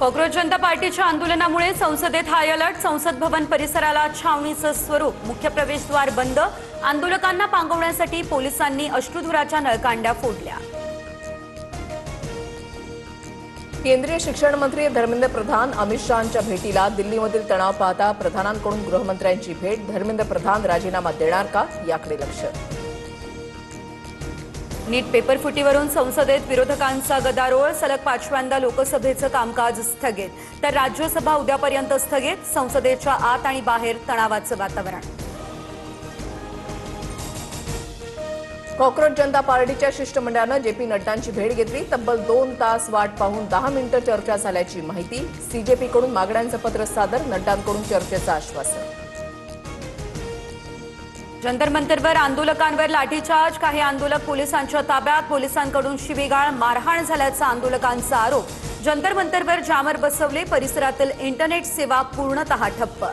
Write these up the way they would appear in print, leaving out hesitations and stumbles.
Cockroach जनता पार्टीच्या आंदोलनामुळे संसदेत हाय अलर्ट। संसद भवन परिसराला छावणीचं स्वरूप। मुख्य प्रवेशद्वार बंद। आंदोलकांना पांगवण्यासाठी पोलिसांनी अश्रुधुराच्या नळकांड्या फोडल्या। केंद्रीय शिक्षण मंत्री धर्मेंद्र प्रधान अमित शहांच्या भेटीला दिल्लीमधील तणाव पाहता प्रधानांकडून गृहमंत्र्यांची भेट। धर्मेंद्र प्रधान राजीनामा देणार का याकडे लक्ष। नीट पेपर फुटीवरून संसदेत विरोधकांचा गदारोळ। सलग 5व्यांदा लोकसभेचं कामकाज स्थगित, तर राज्यसभा उद्यापर्यंत स्थगित। संसदेच्या आत आणि बाहेर तणावाचं वातावरण। कॉक्रोच जनता पार्टीच्या शिष्टमंडळानं जेपी नड्डांची भेट घेतली। तब्बल 2 तास वाट पाहून 10 मिनिटं चर्चा झाल्याची माहिती। सीजेपीकडून मागण्यांचं पत्र सादर। नड्डांकडून चर्चेचं आश्वासन। जंतर मंतरवर आंदोलकांवर लाठीचार्ज। काही आंदोलक पोलिसांच्या ताब्यात। पोलिसांकडून शिवीगाळ, मारहाण झाल्याचा आंदोलकांचा आरोप। जंतर मंतरवर जामर बसवले। परिसरातील इंटरनेट सेवा पूर्णतः ठप्प।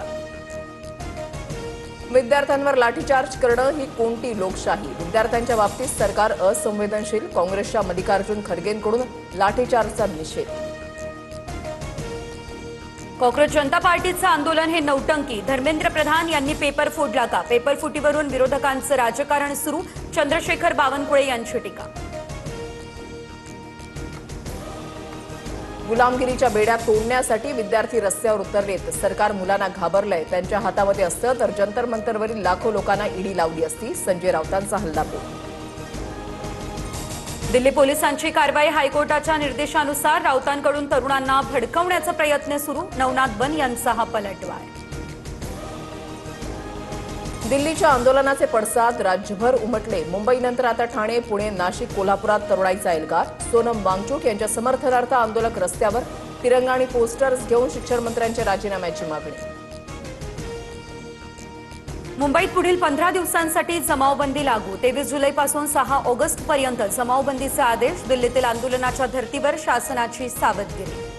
विद्यार्थ्यांवर लाठीचार्ज करणं ही कोणती लोकशाही। विद्यार्थ्यांच्या बाबतीत सरकार असंवेदनशील। काँग्रेसच्या मल्लिकार्जुन खरगेंकडून लाठीचार्जचा निषेध। कॉक्रोच जनता पार्टीचं आंदोलन हे नौटंकी। धर्मेंद्र प्रधान यांनी पेपर फोडला का? पेपर फुटीवरून विरोधकांचं राजकारण सुरू। चंद्रशेखर बावनकुळे यांची टीका। गुलामगिरीच्या बेड्या तोडण्यासाठी विद्यार्थी रस्त्यावर उतरलेत। सरकार मुलांना घाबरलंय। त्यांच्या हातामध्ये असतं तर जंतर मंतरवरील लाखो लोकांना ईडी लावली असती। संजय राऊतांचा हल्लाबोल। दिल्ली पोलिसांची कारवाई। हायकोर्टाच्या निर्देशानुसार राऊतांकडून तरुणांना भडकवण्याचा प्रयत्न सुरू। नवनाथ बन यांचा हा पलटवार। दिल्लीच्या आंदोलनाचे पडसाद राज्यभर उमटले। मुंबईनंतर आता ठाणे, पुणे, नाशिक, कोल्हापुरात तरुणाईचा एल्गार। सोनम वांगचूक यांच्या समर्थनार्थ आंदोलक रस्त्यावर। तिरंगा आणि पोस्टर्स घेऊन शिक्षण मंत्र्यांच्या राजीनाम्याची मागणी। मुंबईत पुढील 15 दिवसांसाठी जमावबंदी लागू। 23 जुलैपासून 6 ऑगस्टपर्यंत जमावबंदीचे आदेश। दिल्लीतील आंदोलनाच्या धर्तीवर शासनाची सावधगिरी।